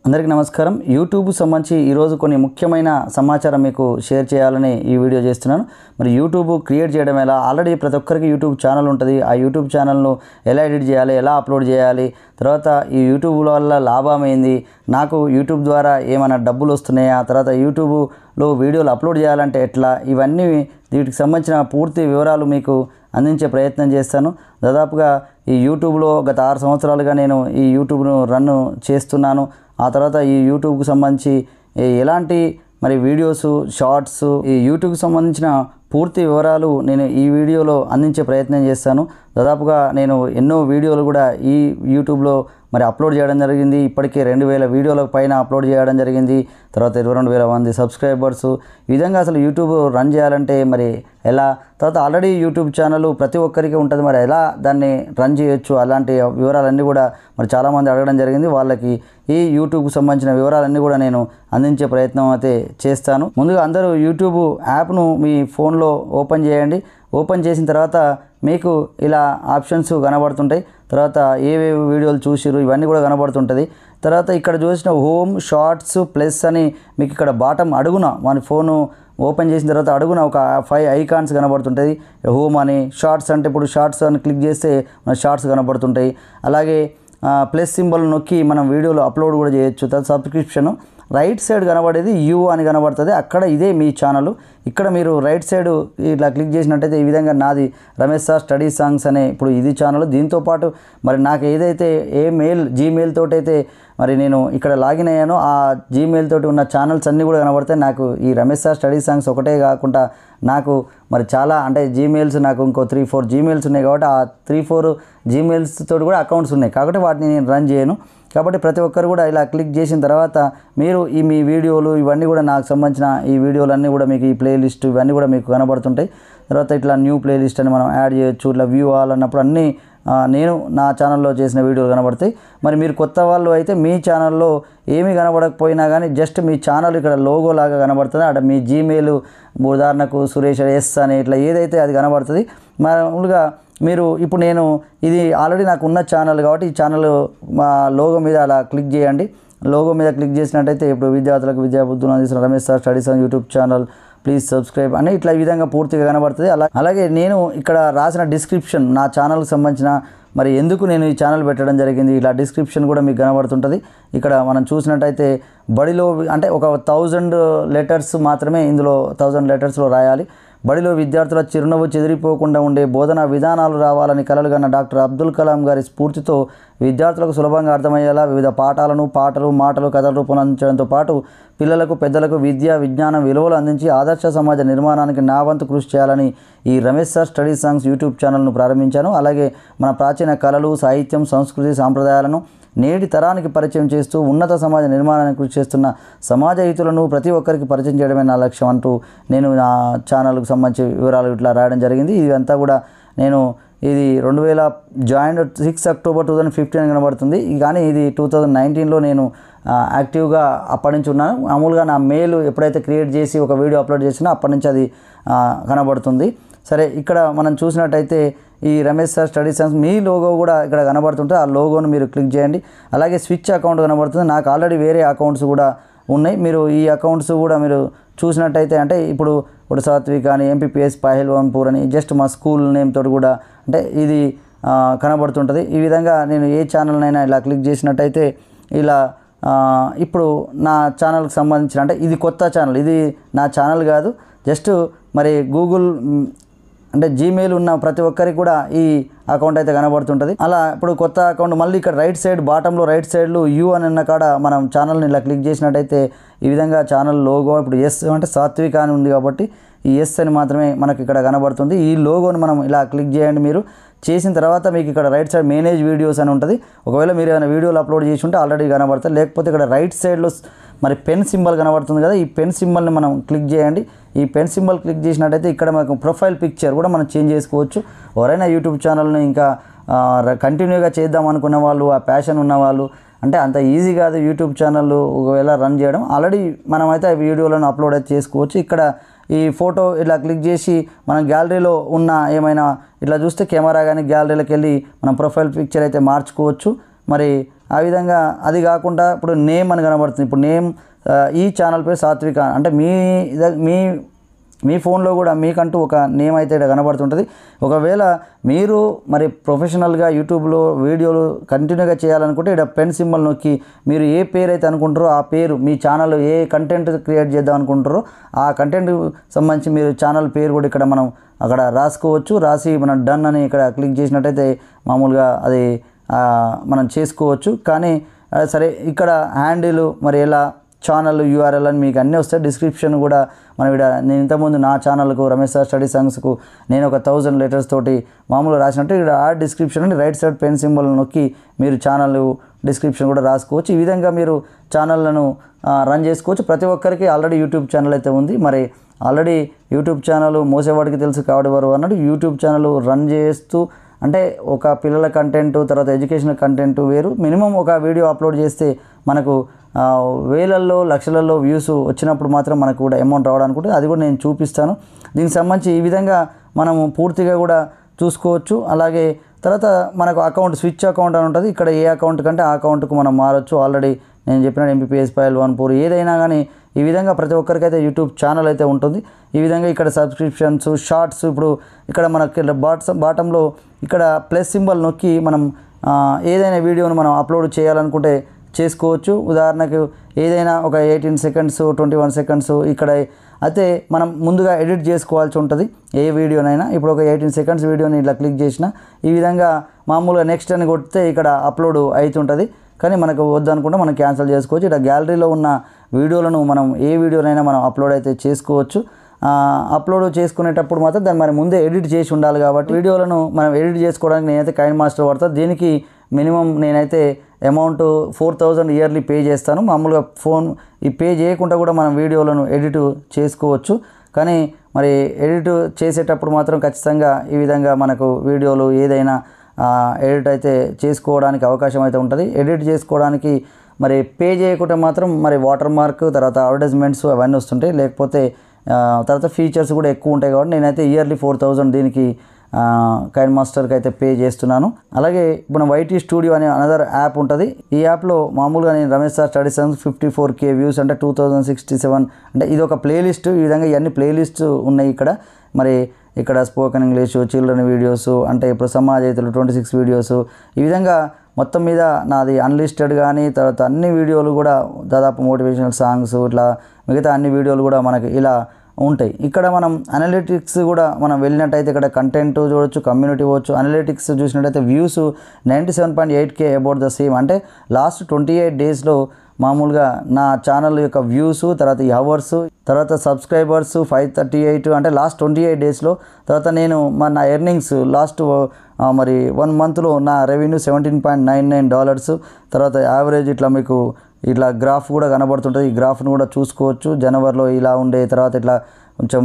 అందరికీ నమస్కారం. యూట్యూబ్ సంబంధించి ఈరోజు కొన్ని ముఖ్యమైన సమాచారం మీకు షేర్ చేయాలని ఈ వీడియో చేస్తున్నాను. మరి యూట్యూబ్ క్రియేట్ చేయడం ఎలా, ఆల్రెడీ ప్రతి ఒక్కరికి యూట్యూబ్ ఛానల్ ఉంటుంది. ఆ యూట్యూబ్ ఛానల్ను ఎలా ఎడిట్ చేయాలి, ఎలా అప్లోడ్ చేయాలి, తర్వాత ఈ యూట్యూబ్ వల్ల లాభం ఏంది, నాకు యూట్యూబ్ ద్వారా ఏమైనా డబ్బులు వస్తున్నాయా, తర్వాత యూట్యూబ్లో వీడియోలు అప్లోడ్ చేయాలంటే ఎట్లా, ఇవన్నీ వీటికి సంబంధించిన పూర్తి వివరాలు మీకు అందించే ప్రయత్నం చేస్తాను. దాదాపుగా ఈ యూట్యూబ్లో గత 6 సంవత్సరాలుగా నేను ఈ యూట్యూబ్ను రన్ చేస్తున్నాను. ఆ తర్వాత ఈ యూట్యూబ్కి సంబంధించి ఎలాంటి మరి వీడియోస్, షార్ట్స్, ఈ యూట్యూబ్కి సంబంధించిన పూర్తి వివరాలు నేను ఈ వీడియోలో అందించే ప్రయత్నం చేస్తాను. దాదాపుగా నేను ఎన్నో వీడియోలు కూడా ఈ యూట్యూబ్లో మరి అప్లోడ్ చేయడం జరిగింది. ఇప్పటికే 2000 వీడియోల పైన అప్లోడ్ చేయడం జరిగింది. తర్వాత 22,000 మంది సబ్స్క్రైబర్స్. ఈ విధంగా అసలు యూట్యూబ్ రన్ చేయాలంటే మరి ఎలా, తర్వాత ఆల్రెడీ యూట్యూబ్ ఛానల్ ప్రతి ఒక్కరికి ఉంటుంది, మరి ఎలా దాన్ని రన్ చేయొచ్చు, అలాంటి వివరాలన్నీ కూడా మరి చాలామంది అడగడం జరిగింది. వాళ్ళకి ఈ యూట్యూబ్కి సంబంధించిన వివరాలన్నీ కూడా నేను అందించే ప్రయత్నం అయితే చేస్తాను. ముందుగా అందరూ యూట్యూబ్ యాప్ను మీ ఫోన్లో ఓపెన్ చేయండి. ఓపెన్ చేసిన తర్వాత మీకు ఇలా ఆప్షన్స్ కనబడుతుంటాయి. తర్వాత ఏవేవి వీడియోలు చూసిరు ఇవన్నీ కూడా కనబడుతుంటుంది. తర్వాత ఇక్కడ చూసిన హోమ్, షార్ట్స్, ప్లస్ అని మీకు ఇక్కడ బాటమ్ అడుగున మన ఫోను ఓపెన్ చేసిన తర్వాత అడుగున ఒక 5 ఐకాన్స్ కనబడుతుంటుంది. హోమ్ అని, షార్ట్స్ అంటే ఇప్పుడు షార్ట్స్ అని క్లిక్ చేస్తే మన షార్ట్స్ కనబడుతుంటాయి. అలాగే ప్లస్ సింబల్ నొక్కి మనం వీడియోలు అప్లోడ్ కూడా చేయొచ్చు. తర్వాత సబ్స్క్రిప్షన్ రైట్ సైడ్ కనబడేది యూ అని కనబడుతుంది, అక్కడ ఇదే మీ ఛానల్. ఇక్కడ మీరు రైట్ సైడ్ ఇట్లా క్లిక్ చేసినట్టయితే ఈ విధంగా నాది రమేష్ సార్ స్టడీ సాంగ్స్ అనే ఇప్పుడు ఇది ఛానల్. దీంతోపాటు మరి నాకు ఏదైతే జీమెయిల్ తోటైతే మరి నేను ఇక్కడ లాగిన్ అయ్యానో ఆ జీమెయిల్ తోటి ఉన్న ఛానల్స్ అన్నీ కూడా కనబడతాయి. నాకు ఈ రమేష్ సార్ స్టడీ సాంగ్స్ ఒకటే కాకుండా నాకు మరి చాలా అంటే జీమెయిల్స్ నాకు ఇంకో 3-4 జీమెయిల్స్ ఉన్నాయి. కాబట్టి ఆ 3-4 జీమెయిల్స్ తోటి కూడా అకౌంట్స్ ఉన్నాయి. కాబట్టి వాటిని నేను రన్ చేయను. కాబట్టి ప్రతి ఒక్కరు కూడా ఇలా క్లిక్ చేసిన తర్వాత మీరు మీ వీడియోలు ఇవన్నీ కూడా నాకు సంబంధించిన ఈ వీడియోలన్నీ కూడా మీకు ఈ ప్లేలిస్ట్ ఇవన్నీ కూడా మీకు కనబడుతుంటాయి. తర్వాత ఇట్లా న్యూ ప్లేలిస్ట్ అని మనం యాడ్ చేయొచ్చు. ఇట్లా వ్యూ ఆల్ అన్నప్పుడు అన్నీ నేను నా ఛానల్లో చేసిన వీడియోలు కనబడతాయి. మరి మీరు కొత్త వాళ్ళు అయితే మీ ఛానల్లో ఏమీ కనబడకపోయినా కానీ జస్ట్ మీ ఛానల్ ఇక్కడ లోగో లాగా కనబడుతుంది. అక్కడ మీ జీమెయిల్ ఉదాహరణకు సురేష్ ఎస్ అని ఇట్లా ఏదైతే అది కనబడుతుంది. మామూలుగా మీరు ఇప్పుడు నేను ఇది ఆల్రెడీ నాకు ఉన్న ఛానల్ కాబట్టి ఈ ఛానల్ మా లోగో మీద అలా క్లిక్ చేయండి. లోగో మీద క్లిక్ చేసినట్టయితే ఇప్పుడు విద్యార్థులకు విద్యాబుద్ధులు అందిస్తున్న Ramesh sir studies on YouTube channel, please subscribe అని ఇట్లా ఈ విధంగా పూర్తిగా కనబడుతుంది. అలాగే నేను ఇక్కడ రాసిన డిస్క్రిప్షన్ నా ఛానల్కి సంబంధించిన మరి ఎందుకు నేను ఈ ఛానల్ పెట్టడం జరిగింది ఇలా డిస్క్రిప్షన్ కూడా మీకు కనబడుతుంటుంది. ఇక్కడ మనం చూసినట్టయితే బడిలో అంటే ఒక 1000 లెటర్స్ మాత్రమే ఇందులో 1000 లెటర్స్లో రాయాలి. బడిలో విద్యార్థుల చిరునవ్వు చెదిరిపోకుండా ఉండే బోధనా విధానాలు రావాలని కలలుగన్న డాక్టర్ అబ్దుల్ కలాం గారి స్ఫూర్తితో విద్యార్థులకు సులభంగా అర్థమయ్యేలా వివిధ పాఠాలను, పాటలు, మాటలు, కథల రూపొందించడంతో పాటు పిల్లలకు, పెద్దలకు విద్య, విజ్ఞానం, విలువలు అందించి ఆదర్శ సమాజ నిర్మాణానికి నా వంతు కృషి చేయాలని ఈ Ramesh sir study songs YouTube ఛానల్ను ప్రారంభించాను. అలాగే మన ప్రాచీన కళలు, సాహిత్యం, సంస్కృతి, సాంప్రదాయాలను నేటి తరానికి పరిచయం చేస్తూ ఉన్నత సమాజ నిర్మాణానికి కృషి చేస్తున్న సమాజ హితులను ప్రతి ఒక్కరికి పరిచయం చేయడమే నా లక్ష్యం అంటూ నేను నా ఛానల్కు సంబంధించి వివరాలు ఇట్లా రాయడం జరిగింది. ఇదంతా కూడా నేను ఇది 2000 జాయిన్ 6 అక్టోబర్ 2015 కనబడుతుంది. కానీ ఇది 2019లో నేను యాక్టివ్గా అప్పటి నుంచి ఉన్నాను. మామూలుగా నా మెయిల్ ఎప్పుడైతే క్రియేట్ చేసి ఒక వీడియో అప్లోడ్ చేసినా అప్పటి నుంచి అది కనబడుతుంది. సరే, ఇక్కడ మనం చూసినట్టయితే ఈ రమేష్ సార్ స్టడీ సాంగ్స్ మీ లోగో కూడా ఇక్కడ కనబడుతుంటే ఆ లోగోను మీరు క్లిక్ చేయండి. అలాగే స్విచ్ అకౌంట్ కనబడుతుంది. నాకు ఆల్రెడీ వేరే అకౌంట్స్ కూడా ఉన్నాయి. మీరు ఈ అకౌంట్స్ కూడా మీరు చూసినట్టయితే అంటే ఇప్పుడు సాత్విక్ అని, ఎంపీపీఎస్ పహల్వాన్పూర్ అని జస్ట్ మా స్కూల్ నేమ్ తోటి కూడా అంటే ఇది కనబడుతుంటుంది. ఈ విధంగా నేను ఏ ఛానల్నైనా ఇలా క్లిక్ చేసినట్టయితే ఇలా ఇప్పుడు నా ఛానల్కి సంబంధించిన అంటే ఇది కొత్త ఛానల్, ఇది నా ఛానల్ కాదు, జస్ట్ మరి గూగుల్ అంటే జీమెయిల్ ఉన్న ప్రతి ఒక్కరికి కూడా ఈ అకౌంట్ అయితే కనబడుతుంటుంది. అలా ఇప్పుడు కొత్త అకౌంట్ మళ్ళీ ఇక్కడ రైట్ సైడ్ బాటంలో రైట్ సైడ్లో యూ అని ఉన్న కాడ మనం ఛానల్ని ఇలా క్లిక్ చేసినట్టయితే ఈ విధంగా ఛానల్ లోగో ఇప్పుడు ఎస్ అంటే సాత్విక అని ఉంది కాబట్టి ఈ ఎస్ అని మాత్రమే మనకి ఇక్కడ కనబడుతుంది. ఈ లోగోని మనం ఇలా క్లిక్ చేయండి. మీరు చేసిన తర్వాత మీకు ఇక్కడ రైట్ సైడ్ మేనేజ్ వీడియోస్ అని ఉంటుంది. ఒకవేళ మీరు ఏమైనా వీడియోలు అప్లోడ్ చేసి ఉంటే ఆల్రెడీ కనబడుతుంది. లేకపోతే ఇక్కడ రైట్ సైడ్లో మరి పెన్ సింబల్ కనబడుతుంది కదా, ఈ పెన్ సింబల్ని మనం క్లిక్ చేయండి. ఈ పెన్ సింబల్ క్లిక్ చేసినట్టయితే ఇక్కడ మనకు ప్రొఫైల్ పిక్చర్ కూడా మనం చేంజ్ చేసుకోవచ్చు. ఎవరైనా యూట్యూబ్ ఛానల్ని ఇంకా కంటిన్యూగా చేద్దాం అనుకున్న వాళ్ళు, ఆ ప్యాషన్ ఉన్నవాళ్ళు, అంటే అంత ఈజీ కాదు యూట్యూబ్ ఛానల్ ఒకవేళ రన్ చేయడం. ఆల్రెడీ మనమైతే ఆ వీడియోలను అప్లోడ్ అయితే చేసుకోవచ్చు. ఇక్కడ ఈ ఫోటో ఇలా క్లిక్ చేసి మనం గ్యాలరీలో ఉన్న ఏమైనా ఇట్లా చూస్తే కెమెరా కానీ గ్యాలరీలోకి వెళ్ళి మనం ప్రొఫైల్ పిక్చర్ అయితే మార్చుకోవచ్చు. మరి ఆ విధంగా అది కాకుండా ఇప్పుడు నేమ్ అని కనబడుతుంది. ఇప్పుడు నేమ్ ఈ ఛానల్ పేరు సాత్విక అంటే మీ ఫోన్లో కూడా మీకంటూ ఒక నేమ్ అయితే ఇక్కడ కనబడుతుంటుంది. ఒకవేళ మీరు మరి ప్రొఫెషనల్గా యూట్యూబ్లో వీడియోలు కంటిన్యూగా చేయాలనుకుంటే ఇక్కడ పెన్ సింబల్ నొక్కి మీరు ఏ పేరు అయితే అనుకుంటారో ఆ పేరు, మీ ఛానల్ ఏ కంటెంట్ క్రియేట్ చేద్దాం అనుకుంటారో ఆ కంటెంట్ సంబంధించి మీరు ఛానల్ పేరు కూడా ఇక్కడ మనం అక్కడ రాసుకోవచ్చు. రాసి మనం డన్ అని ఇక్కడ క్లిక్ చేసినట్టయితే మామూలుగా అది మనం చేసుకోవచ్చు. కానీ సరే ఇక్కడ హ్యాండిల్ మరి ఎలా ఛానల్ యూఆర్ఎల్ అని మీకు అన్నీ వస్తాయి. డిస్క్రిప్షన్ కూడా మనం ఇక్కడ నేను ఇంతకుముందు నా ఛానల్కు రమేష్ సార్ స్టడీ సాంగ్స్కు నేను ఒక 1000 లెటర్స్ తోటి మామూలుగా రాసినట్టు ఇక్కడ ఆ డిస్క్రిప్షన్ అని రైట్ సైడ్ పెన్ సింబల్ నొక్కి మీరు ఛానల్ డిస్క్రిప్షన్ కూడా రాసుకోవచ్చు. ఈ విధంగా మీరు ఛానళ్ళను రన్ చేసుకోవచ్చు. ప్రతి ఒక్కరికి ఆల్రెడీ యూట్యూబ్ ఛానల్ అయితే ఉంది. మరి ఆల్రెడీ యూట్యూబ్ ఛానల్ మోసేవాడికి తెలుసు కావడెవరు అన్నట్టు యూట్యూబ్ ఛానల్ రన్ చేస్తూ అంటే ఒక పిల్లల కంటెంట్ తర్వాత ఎడ్యుకేషనల్ కంటెంట్ వేరు. మినిమం ఒక వీడియో అప్లోడ్ చేస్తే మనకు వేలల్లో లక్షలలో వ్యూస్ వచ్చినప్పుడు మాత్రం మనకు కూడా అమౌంట్ రావడానికి ఉంటుంది. అది కూడా నేను చూపిస్తాను. దీనికి సంబంధించి ఈ విధంగా మనము పూర్తిగా కూడా చూసుకోవచ్చు. అలాగే తర్వాత మనకు అకౌంట్ స్విచ్ అకౌంట్ అని ఉంటుంది. ఇక్కడ ఏ అకౌంట్ కంటే ఆ అకౌంట్కు మనం మారచ్చు. ఆల్రెడీ నేను చెప్పిన ఎంపీపీఎస్ ఫైల్ 1 ఏదైనా కానీ ఈ విధంగా ప్రతి ఒక్కరికైతే యూట్యూబ్ ఛానల్ అయితే ఉంటుంది. ఈ విధంగా ఇక్కడ సబ్స్క్రిప్షన్స్ షార్ట్స్ ఇప్పుడు ఇక్కడ మనకి బాటంలో ఇక్కడ ప్లస్ సింబల్ నొక్కి మనం ఏదైనా వీడియోను మనం అప్లోడ్ చేయాలనుకుంటే చేసుకోవచ్చు. ఉదాహరణకు ఏదైనా ఒక 18 సెకండ్స్ 21 సెకండ్స్ ఇక్కడ అయితే మనం ముందుగా ఎడిట్ చేసుకోవాల్సి ఉంటుంది ఏ వీడియోనైనా. ఇప్పుడు ఒక 18 సెకండ్స్ వీడియోని ఇట్లా క్లిక్ చేసిన ఈ విధంగా మామూలుగా నెక్స్ట్ అని కొడితే ఇక్కడ అప్లోడ్ అవుతుంటుంది. కానీ మనకు వద్దనుకుంటే మనం క్యాన్సిల్ చేసుకోవచ్చు. ఇక్కడ గ్యాలరీలో ఉన్న వీడియోలను మనం ఏ వీడియోనైనా మనం అప్లోడ్ అయితే చేసుకోవచ్చు. అప్లోడ్ చేసుకునేటప్పుడు మాత్రం దాన్ని మరి ముందే ఎడిట్ చేసి ఉండాలి. కాబట్టి వీడియోలను మనం ఎడిట్ చేసుకోవడానికి నేనైతే కైన్మాస్టర్ వాడతాను. దీనికి మినిమం నేనైతే అమౌంట్ 4000 ఇయర్లీ పే చేస్తాను. మామూలుగా ఈ పే చేయకుండా కూడా మనం వీడియోలను ఎడిట్ చేసుకోవచ్చు. కానీ మరి ఎడిట్ చేసేటప్పుడు మాత్రం ఖచ్చితంగా ఈ విధంగా మనకు వీడియోలు ఏదైనా ఎడిట్ అయితే చేసుకోవడానికి అవకాశం అయితే ఉంటుంది. ఎడిట్ చేసుకోవడానికి మరి పే చేయకుంటే మాత్రం మరి వాటర్ మార్క్ తర్వాత అడ్వర్టైజ్మెంట్స్ అవన్నీ వస్తుంటాయి. లేకపోతే తర్వాత ఫీచర్స్ కూడా ఎక్కువ ఉంటాయి. కాబట్టి నేనైతే ఇయర్లీ 4000 దీనికి కైన్మాస్టర్కి అయితే పే చేస్తున్నాను. అలాగే ఇప్పుడు వైటీ స్టూడియో అనే అనదర్ యాప్ ఉంటుంది. ఈ యాప్లో మామూలుగా నేను Ramesh sir study songs 54K views అంటే 2067 అంటే ఇది ఒక ప్లేలిస్ట్. ఈ విధంగా ఇవన్నీ ప్లేలిస్ట్ ఉన్నాయి ఇక్కడ. మరి ఇక్కడ స్పోకెన్ ఇంగ్లీష్, చిల్డ్రన్ వీడియోస్ అంటే ఇప్పుడు సమాజయితులు 26 వీడియోస్ ఈ విధంగా మొత్తం మీద నాది అన్లిస్టెడ్ కానీ తర్వాత అన్ని వీడియోలు కూడా దాదాపు మోటివేషనల్ సాంగ్స్ ఇట్లా మిగతా అన్ని వీడియోలు కూడా మనకి ఇలా ఉంటాయి. ఇక్కడ మనం అనలిటిక్స్ కూడా మనం వెళ్ళినట్టయితే ఇక్కడ కంటెంట్ చూడొచ్చు, కమ్యూనిటీ చూడొచ్చు. అనలిటిక్స్ చూసినట్టయితే views 97.8K about the same అంటే లాస్ట్ 28 డేస్లో మామూలుగా నా ఛానల్ యొక్క వ్యూస్ తర్వాత ఈ అవర్స్ తర్వాత సబ్స్క్రైబర్స్ 538 అంటే లాస్ట్ 28 డేస్లో. తర్వాత నేను నా ఎర్నింగ్స్ లాస్ట్ మరి 1 మంత్లో నా రెవెన్యూ $17.99. తర్వాత యావరేజ్ ఇట్లా మీకు ఇట్లా గ్రాఫ్ కూడా కనబడుతుంటుంది. ఈ గ్రాఫ్ను కూడా చూసుకోవచ్చు. జనవరిలో ఇలా ఉండే తర్వాత ఇట్లా కొంచెం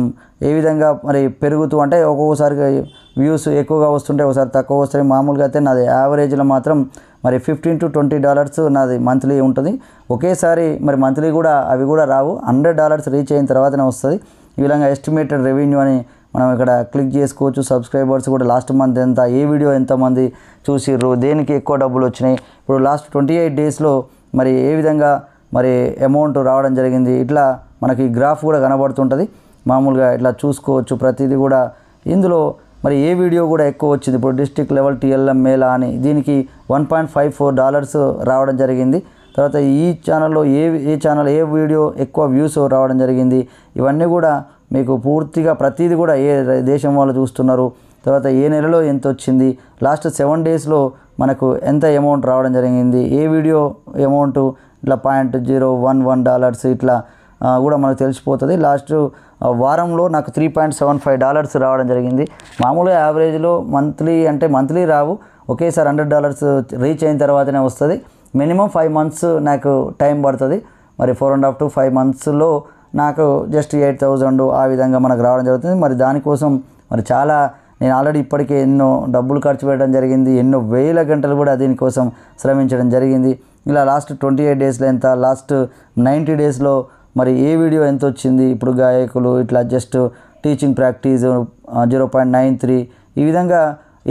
ఏ విధంగా మరి పెరుగుతూ అంటే ఒక్కొక్కసారి వ్యూస్ ఎక్కువగా వస్తుంటే ఒకసారి తక్కువ వస్తాయి. మామూలుగా అయితే నాది యావరేజ్లో మాత్రం మరి $15 to $20 నాది మంత్లీ ఉంటుంది. ఒకేసారి మరి మంత్లీ కూడా అవి కూడా రావు. $100 రీచ్ అయిన తర్వాతనే వస్తుంది. ఈ విధంగా ఎస్టిమేటెడ్ రెవెన్యూ అని మనం ఇక్కడ క్లిక్ చేసుకోవచ్చు. సబ్స్క్రైబర్స్ కూడా లాస్ట్ మంత్ ఎంత, ఏ వీడియో ఎంతమంది చూసిర్రు, దేనికి ఎక్కువ డబ్బులు వచ్చినాయి, ఇప్పుడు లాస్ట్ 28 డేస్లో మరి ఏ విధంగా మరి అమౌంట్ రావడం జరిగింది, ఇట్లా మనకి గ్రాఫ్ కూడా కనబడుతుంటుంది. మామూలుగా ఇట్లా చూసుకోవచ్చు ప్రతిదీ కూడా. ఇందులో మరి ఏ వీడియో కూడా ఎక్కువ వచ్చింది, ఇప్పుడు డిస్ట్రిక్ట్ లెవెల్ TLM మేళా అని దీనికి $1.54 రావడం జరిగింది. తర్వాత ఈ ఛానల్లో ఏ ఛానల్ ఏ వీడియో ఎక్కువ వ్యూస్ రావడం జరిగింది, ఇవన్నీ కూడా మీకు పూర్తిగా ప్రతిదీ కూడా ఏ దేశం వాళ్ళు చూస్తున్నారు, తర్వాత ఏ నెలలో ఎంత వచ్చింది, లాస్ట్ 7 డేస్లో మనకు ఎంత అమౌంట్ రావడం జరిగింది, ఏ వీడియో అమౌంట్ ఇట్లా $0.011 ఇట్లా కూడా మనకు తెలిసిపోతుంది. లాస్ట్ వారంలో నాకు $3.75 రావడం జరిగింది. మామూలుగా యావరేజ్లో మంత్లీ అంటే మంత్లీ రావు, ఒకేసారి $100 రీచ్ అయిన తర్వాతనే వస్తుంది. మినిమం 5 months నాకు టైం పడుతుంది. మరి 4.5 to 5 monthsలో నాకు జస్ట్ 8,000 ఆ విధంగా మనకు రావడం జరుగుతుంది. మరి దానికోసం మరి చాలా నేను ఆల్రెడీ ఇప్పటికే ఎన్నో డబ్బులు ఖర్చు పెట్టడం జరిగింది, ఎన్నో వేల గంటలు కూడా దీనికోసం శ్రమించడం జరిగింది. ఇలా లాస్ట్ 28 డేస్లో ఎంత, లాస్ట్ 90 డేస్లో మరి ఏ వీడియో ఎంత వచ్చింది, ఇప్పుడు గాయకులు ఇట్లా జస్ట్ టీచింగ్ ప్రాక్టీస్ 0.93 ఈ విధంగా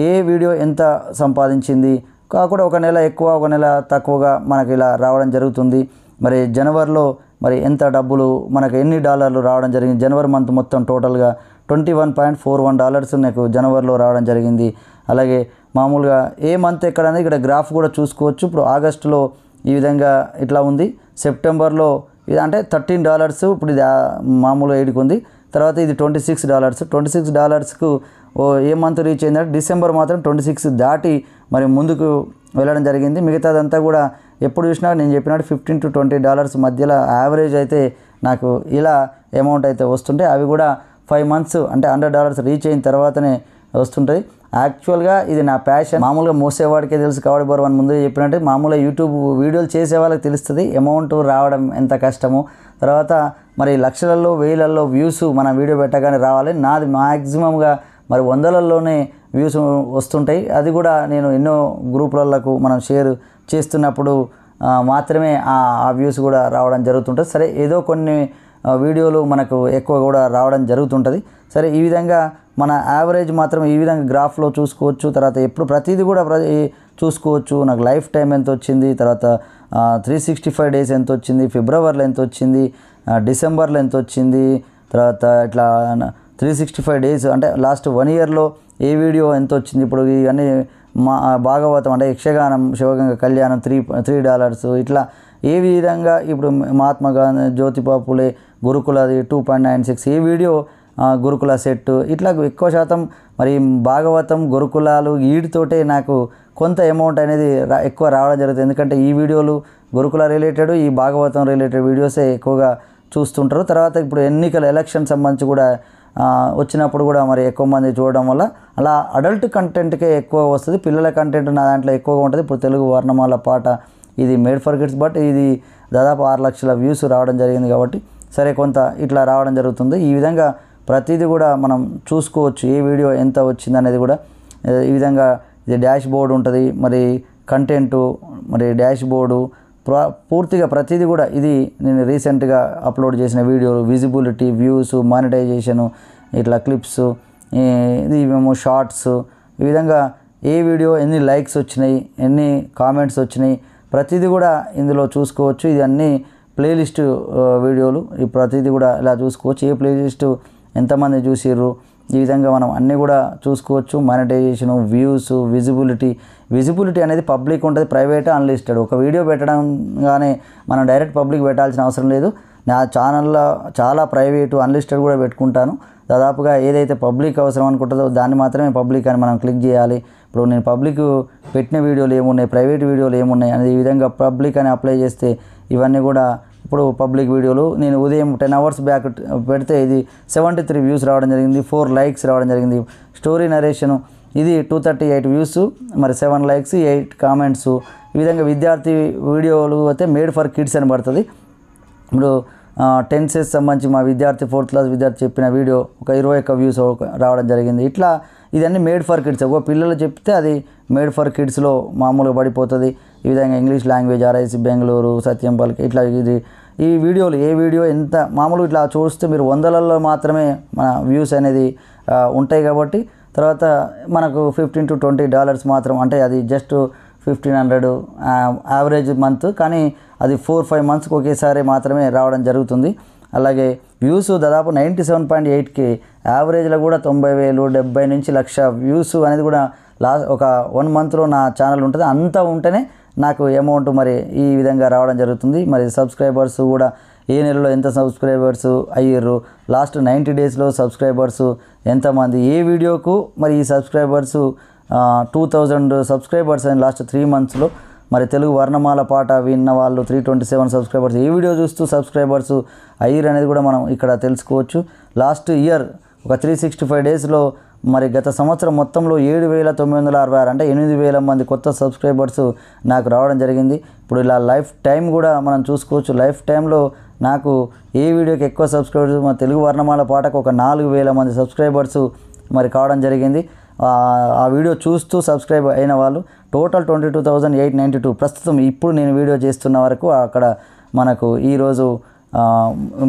ఏ వీడియో ఎంత సంపాదించింది, కాకుండా ఒక నెల ఎక్కువ ఒక నెల తక్కువగా మనకి ఇలా రావడం జరుగుతుంది. మరి జనవరిలో మరి ఎంత డబ్బులు మనకు ఎన్ని డాలర్లు రావడం జరిగింది, జనవరి మంత్ మొత్తం టోటల్గా $21.41 నాకు జనవరిలో రావడం జరిగింది. అలాగే మామూలుగా ఏ మంత్ ఎక్కడ అనేది ఇక్కడ గ్రాఫ్ కూడా చూసుకోవచ్చు. ఇప్పుడు ఆగస్టులో ఈ విధంగా ఇట్లా ఉంది, సెప్టెంబర్లో ఇది అంటే $13, ఇప్పుడు ఇది మామూలుగా 8కి ఉంది. తర్వాత ఇది $26, $26కు ఏ మంత్ రీచ్ అయిందంటే డిసెంబర్ మాత్రం 26 దాటి మరి ముందుకు వెళ్ళడం జరిగింది. మిగతాదంతా కూడా ఎప్పుడు చూసినా నేను చెప్పినట్టు $15 to $20 మధ్యలో యావరేజ్ అయితే నాకు ఇలా అమౌంట్ అయితే వస్తుంటాయి. అవి కూడా 5 months అంటే $100 రీచ్ అయిన తర్వాతనే వస్తుంటుంది. యాక్చువల్గా ఇది నా ప్యాషన్. మామూలుగా మోసేవాడికే తెలుసు కబడ్డీ బర్వన్ ముందు చెప్పినట్టు మామూలుగా యూట్యూబ్ వీడియోలు చేసే వాళ్ళకి తెలుస్తుంది అమౌంట్ రావడం ఎంత కష్టమో. తర్వాత మరి లక్షలలో వేలల్లో వ్యూస్ మన వీడియో పెట్టగానే రావాలి. నాది మ్యాక్సిమంగా మరి 100లలోనే వ్యూస్ వస్తుంటాయి. అది కూడా నేను ఎన్నో గ్రూపులకు మనం షేర్ చేస్తున్నప్పుడు మాత్రమే ఆ వ్యూస్ కూడా రావడం జరుగుతుంటుంది. సరే ఏదో కొన్ని వీడియోలు మనకు ఎక్కువ కూడా రావడం జరుగుతుంటుంది. సరే ఈ విధంగా మన యావరేజ్ మాత్రం ఈ విధంగా గ్రాఫ్లో చూసుకోవచ్చు. తర్వాత ఎప్పుడు ప్రతిదీ కూడా చూసుకోవచ్చు. నాకు లైఫ్ టైం ఎంత వచ్చింది, తర్వాత 365 days ఎంత వచ్చింది, ఫిబ్రవరిలో ఎంత వచ్చింది, డిసెంబర్లో ఎంత వచ్చింది, తర్వాత ఇట్లా 365 days అంటే లాస్ట్ 1 yearలో ఏ వీడియో ఎంత వచ్చింది. ఇప్పుడు ఇవన్నీ భాగవతం అంటే యక్షగానం, శివగంగ కళ్యాణం $3 ఇట్లా ఏ విధంగా ఇప్పుడు మహాత్మా గాంధీ, జ్యోతిబా పూలే, గురుకులది 2.96 ఏ వీడియో, గురుకుల సెట్ ఇట్లా ఎక్కువ శాతం మరి భాగవతం, గురుకులాలు వీటితోటే నాకు కొంత అమౌంట్ అనేది ఎక్కువ రావడం జరుగుతుంది. ఎందుకంటే ఈ వీడియోలు గురుకుల రిలేటెడ్, ఈ భాగవతం రిలేటెడ్ వీడియోసే ఎక్కువగా చూస్తుంటారు. తర్వాత ఇప్పుడు ఎలక్షన్ సంబంధించి కూడా వచ్చినప్పుడు కూడా మరి ఎక్కువ మంది చూడడం వల్ల అలా అడల్ట్ కంటెంట్కే ఎక్కువ వస్తుంది. పిల్లల కంటెంట్ నా దాంట్లో ఎక్కువగా ఉంటుంది. ఇప్పుడు తెలుగు వర్ణమాల పాట ఇది మేడ్ ఫర్ కిడ్స్, బట్ ఇది దాదాపు 6 లక్షల వ్యూస్ రావడం జరిగింది. కాబట్టి సరే కొంత ఇట్లా రావడం జరుగుతుంది. ఈ విధంగా ప్రతిదీ కూడా మనం చూసుకోవచ్చు ఏ వీడియో ఎంత వచ్చింది అనేది కూడా. ఈ విధంగా ఇది డాష్ బోర్డు ఉంటుంది, మరి కంటెంటు, మరి డాష్ బోర్డు పూర్తిగా ప్రతిదీ కూడా ఇది నేను రీసెంట్గా అప్లోడ్ చేసిన వీడియోలు, విజిబిలిటీ, వ్యూస్, మానిటైజేషను, ఇట్లా క్లిప్స్, ఇది మేము షార్ట్స్, ఈ విధంగా ఏ వీడియో ఎన్ని లైక్స్ వచ్చినాయి, ఎన్ని కామెంట్స్ వచ్చినాయి ప్రతిదీ కూడా ఇందులో చూసుకోవచ్చు. ఇది అన్నీ ప్లేలిస్ట్ వీడియోలు, ఈ ప్రతిదీ కూడా ఇలా చూసుకోవచ్చు. ఏ ప్లేలిస్టు ఎంతమంది చూసిర్రు ఈ విధంగా మనం అన్నీ కూడా చూసుకోవచ్చు. మానిటైజేషను, వ్యూస్, విజిబిలిటీ అనేది పబ్లిక్ ఉంటుంది, ప్రైవేట్, అన్లిస్టెడ్. ఒక వీడియో పెట్టడంగానే మనం డైరెక్ట్ పబ్లిక్ పెట్టాల్సిన అవసరం లేదు. నా ఛానల్లో చాలా ప్రైవేటు, అన్లిస్టెడ్ కూడా పెట్టుకుంటాను. దాదాపుగా ఏదైతే పబ్లిక్ అవసరం అనుకుంటుందో దాన్ని మాత్రమే పబ్లిక్ అని మనం క్లిక్ చేయాలి. ఇప్పుడు నేను పబ్లిక్ పెట్టిన వీడియోలు ఏమున్నాయి, ప్రైవేట్ వీడియోలు ఏమున్నాయి అనేది ఈ విధంగా పబ్లిక్ అని అప్లై చేస్తే ఇవన్నీ కూడా ఇప్పుడు పబ్లిక్ వీడియోలు. నేను ఉదయం 10 hours బ్యాక్ పెడితే ఇది 73 వ్యూస్ రావడం జరిగింది, 4 likes రావడం జరిగింది. స్టోరీ నరేషను ఇది 238 వ్యూస్, మరి 7 likes, 8 comments. ఈ విధంగా విద్యార్థి వీడియోలు అయితే మేడ్ ఫర్ కిడ్స్ అని పడుతుంది. ఇప్పుడు టెన్సెస్ సంబంధించి మా విద్యార్థి 4th class విద్యార్థి చెప్పిన వీడియో ఒక 21 వ్యూస్ రావడం జరిగింది. ఇట్లా ఇదన్నీ మేడ్ ఫర్ కిడ్స్. ఒక పిల్లలు చెప్తే అది మేడ్ ఫర్ కిడ్స్లో మామూలుగా పడిపోతుంది. ఈ విధంగా ఇంగ్లీష్ లాంగ్వేజ్, RIC బెంగళూరు, సత్యం పల్కి ఇట్లా ఈ వీడియోలు ఏ వీడియో ఎంత మామూలు ఇట్లా చూస్తే మీరు 100లలో మాత్రమే మన వ్యూస్ అనేది ఉంటాయి. కాబట్టి తర్వాత మనకు $15 to $20 మాత్రం, అంటే అది జస్ట్ 1500 యావరేజ్ మంత్, కానీ అది 4-5 monthsకి ఒకేసారి మాత్రమే రావడం జరుగుతుంది. అలాగే వ్యూస్ దాదాపు 97.8K, యావరేజ్లో కూడా 90,000, 70 నుంచి 1,00,000 వ్యూస్ అనేది కూడా ఒక 1 monthలో నా ఛానల్ ఉంటుంది. అంతా ఉంటేనే నాకు అమౌంట్ మరి ఈ విధంగా రావడం జరుగుతుంది. మరి సబ్స్క్రైబర్స్ కూడా ఏ నెలలో ఎంత సబ్స్క్రైబర్స్ అయ్యారు, లాస్ట్ 90 daysలో సబ్స్క్రైబర్స్ ఎంతమంది, ఏ వీడియోకు మరి ఈ సబ్స్క్రైబర్స్ 2000 సబ్స్క్రైబర్స్ అని లాస్ట్ 3 monthsలో. మరి తెలుగు వర్ణమాల పాట విన్న వాళ్ళు 327 సబ్స్క్రైబర్స్, ఏ వీడియో చూస్తూ సబ్స్క్రైబర్స్ అయ్యారు అనేది కూడా మనం ఇక్కడ తెలుసుకోవచ్చు. లాస్ట్ ఇయర్ ఒక 365 daysలో మరి గత సంవత్సరం మొత్తంలో 7,966 అంటే 8,000 మంది కొత్త సబ్స్క్రైబర్స్ నాకు రావడం జరిగింది. ఇప్పుడు ఇలా లైఫ్ టైం కూడా మనం చూసుకోవచ్చు. లైఫ్ టైంలో నాకు ఏ వీడియోకి ఎక్కువ సబ్స్క్రైబర్స్, మన తెలుగు వర్ణమాల పాటకు ఒక 4,000 మంది సబ్స్క్రైబర్స్ మరి కావడం జరిగింది. ఆ వీడియో చూస్తూ సబ్స్క్రైబ్ అయిన వాళ్ళు టోటల్ 22,892. ప్రస్తుతం ఇప్పుడు నేను వీడియో చేస్తున్న వరకు అక్కడ మనకు ఈరోజు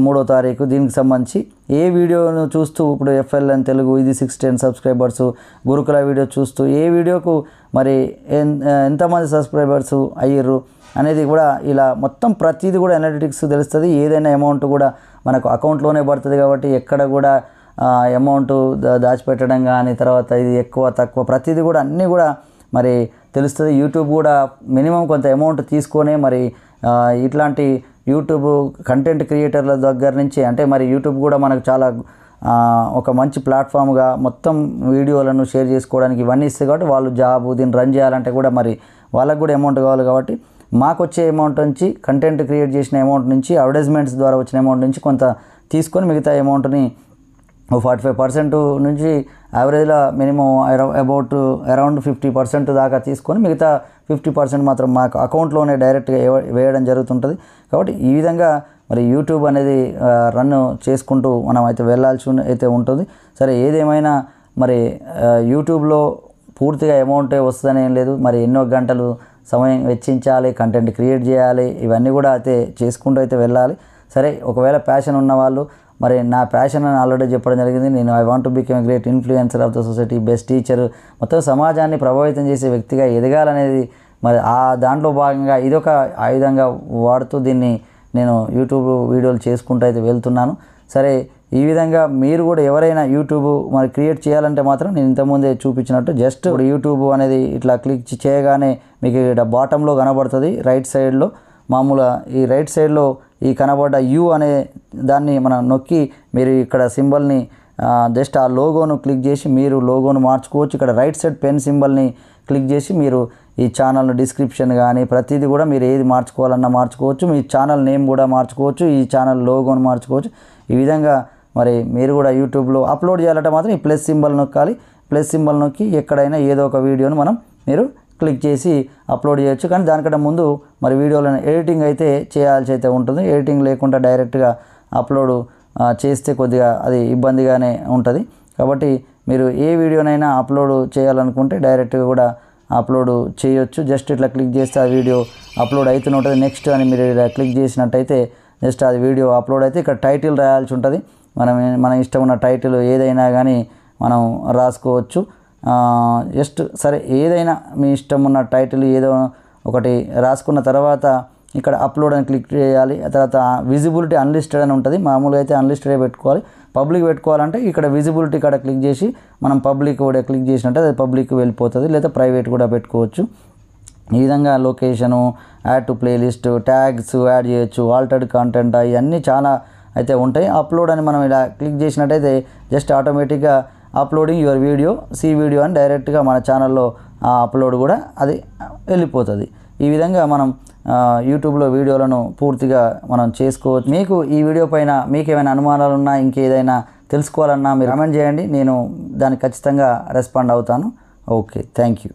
3వ తారీఖు దీనికి సంబంధించి ఏ వీడియోను చూస్తూ ఇప్పుడు FLN తెలుగు ఇది 610 సబ్స్క్రైబర్స్, గురుకుల వీడియో చూస్తూ ఏ వీడియోకు మరి ఎంతమంది సబ్స్క్రైబర్స్ అయ్యారు అనేది కూడా ఇలా మొత్తం ప్రతిదీ కూడా అనలిటిక్స్ తెలుస్తుంది. ఏదైనా అమౌంట్ కూడా మనకు అకౌంట్లోనే పడుతుంది కాబట్టి ఎక్కడ కూడా అమౌంట్ దాచిపెట్టడం కానీ తర్వాత ఇది ఎక్కువ తక్కువ ప్రతిదీ కూడా అన్నీ కూడా మరి తెలుస్తుంది. యూట్యూబ్ కూడా మినిమం కొంత అమౌంట్ తీసుకొని మరి ఇట్లాంటి యూట్యూబ్ కంటెంట్ క్రియేటర్ల దగ్గర నుంచి అంటే మరి యూట్యూబ్ కూడా మనకు చాలా ఒక మంచి ప్లాట్ఫామ్గా మొత్తం వీడియోలను షేర్ చేసుకోవడానికి ఇవన్నీ ఇస్తుంది కాబట్టి వాళ్ళు జాబ్ దీన్ని రన్ చేయాలంటే కూడా మరి వాళ్ళకు కూడా అమౌంట్ కావాలి కాబట్టి మాకు వచ్చే అమౌంట్ నుంచి కంటెంట్ క్రియేట్ చేసిన అమౌంట్ నుంచి అడ్వర్టైజ్మెంట్స్ ద్వారా వచ్చిన అమౌంట్ నుంచి కొంత తీసుకొని మిగతా అమౌంట్ని 45% నుంచి యావరేజ్లో మినిమం అరౌండ్ 50% దాకా తీసుకొని మిగతా 50% మాత్రం మాకు అకౌంట్లోనే డైరెక్ట్గా వేయడం జరుగుతుంటుంది. కాబట్టి ఈ విధంగా మరి యూట్యూబ్ అనేది రన్ చేసుకుంటూ మనం అయితే వెళ్ళాల్సి అయితే ఉంటుంది. సరే ఏదేమైనా మరి యూట్యూబ్లో పూర్తిగా అమౌంటే వస్తుందని ఏం లేదు. మరి ఎన్నో గంటలు సమయం వెచ్చించాలి, కంటెంట్ క్రియేట్ చేయాలి, ఇవన్నీ కూడా అయితే చేసుకుంటూ అయితే వెళ్ళాలి. సరే ఒకవేళ ప్యాషన్ ఉన్నవాళ్ళు మరి నా ప్యాషన్ అని ఆల్రెడీ చెప్పడం జరిగింది. నేను I want to become a great influencer of the society, best teacher, మొత్తం సమాజాన్ని ప్రభావితం చేసే వ్యక్తిగా ఎదగాలనేది మరి దాంట్లో భాగంగా ఇదొక ఆయుధంగా వాడుతూ దీన్ని నేను యూట్యూబ్ వీడియోలు చేసుకుంటూ అయితే వెళ్తున్నాను. సరే ఈ విధంగా మీరు కూడా ఎవరైనా యూట్యూబ్ మరి క్రియేట్ చేయాలంటే మాత్రం నేను ఇంతకుముందే చూపించినట్టు జస్ట్ యూట్యూబ్ అనేది ఇట్లా క్లిక్ చేయగానే మీకు ఇక్కడ బాటంలో కనబడుతుంది రైట్ సైడ్లో. మామూలుగా ఈ రైట్ సైడ్లో ఈ కనబడ్డ యూ అనే దాన్ని మనం నొక్కి మీరు ఇక్కడ సింబల్ని జస్ట్ ఆ లోగోను క్లిక్ చేసి మీరు లోగోను మార్చుకోవచ్చు. ఇక్కడ రైట్ సైడ్ పెన్ సింబల్ని క్లిక్ చేసి మీరు ఈ ఛానల్ డిస్క్రిప్షన్ కానీ ప్రతిదీ కూడా మీరు ఏది మార్చుకోవాలన్నా మార్చుకోవచ్చు. మీ ఛానల్ నేమ్ కూడా మార్చుకోవచ్చు, ఈ ఛానల్ లోగోను మార్చుకోవచ్చు. ఈ విధంగా మరి మీరు కూడా యూట్యూబ్లో అప్లోడ్ చేయాలంటే మాత్రం ఈ ప్లస్ సింబల్ నొక్కాలి. ప్లస్ సింబల్ నొక్కి ఎక్కడైనా ఏదో ఒక వీడియోను మీరు క్లిక్ చేసి అప్లోడ్ చేయొచ్చు. కానీ దానికంటే ముందు మరి వీడియోలను ఎడిటింగ్ అయితే చేయాల్సి అయితే ఉంటుంది. ఎడిటింగ్ లేకుండా డైరెక్ట్గా అప్లోడ్ చేస్తే కొద్దిగా అది ఇబ్బందిగానే ఉంటుంది. కాబట్టి మీరు ఏ వీడియోనైనా అప్లోడ్ చేయాలనుకుంటే డైరెక్ట్గా కూడా అప్లోడ్ చేయొచ్చు. జస్ట్ ఇట్లా క్లిక్ చేస్తే ఆ వీడియో అప్లోడ్ అవుతూనే ఉంటుంది. నెక్స్ట్ అని మీరు ఇలా క్లిక్ చేసినట్టయితే జస్ట్ అది వీడియో అప్లోడ్ అయితే ఇక్కడ టైటిల్ రాయాల్సి ఉంటుంది. మన ఇష్టం ఉన్న టైటిల్ ఏదైనా కానీ మనం రాసుకోవచ్చు. జస్ట్ సరే ఏదైనా మీ ఇష్టం ఉన్న టైటిల్ ఏదో ఒకటి రాసుకున్న తర్వాత ఇక్కడ అప్లోడ్ అని క్లిక్ చేయాలి. ఆ తర్వాత విజిబిలిటీ అన్లిస్టెడ్ అని ఉంటుంది. మామూలుగా అయితే అన్లిస్టెడే పెట్టుకోవాలి. పబ్లిక్ పెట్టుకోవాలంటే ఇక్కడ విజిబిలిటీ ఇక్కడ క్లిక్ చేసి మనం పబ్లిక్ కూడా క్లిక్ చేసినట్టు అది పబ్లిక్ వెళ్ళిపోతుంది, లేదా ప్రైవేట్ కూడా పెట్టుకోవచ్చు. ఈ విధంగా location, add to playlist, tags add చేయొచ్చు, ఆల్టర్డ్ కంటెంట్ ఇవన్నీ చాలా అయితే ఉంటాయి. అప్లోడ్ అని మనం ఇలా క్లిక్ చేసినట్టయితే జస్ట్ ఆటోమేటిక్గా uploading your video, see video అని డైరెక్ట్గా మన ఛానల్లో అప్లోడ్ కూడా అది వెళ్ళిపోతుంది. ఈ విధంగా మనం యూట్యూబ్లో వీడియోలను పూర్తిగా మనం చేసుకోవచ్చు. మీకు ఈ వీడియో పైన మీకు ఏమైనా అనుమానాలు ఉన్నా ఇంకేదైనా తెలుసుకోవాలన్నా మీరు కామెంట్ చేయండి, నేను దానికి ఖచ్చితంగా రెస్పాండ్ అవుతాను. Okay, thank you.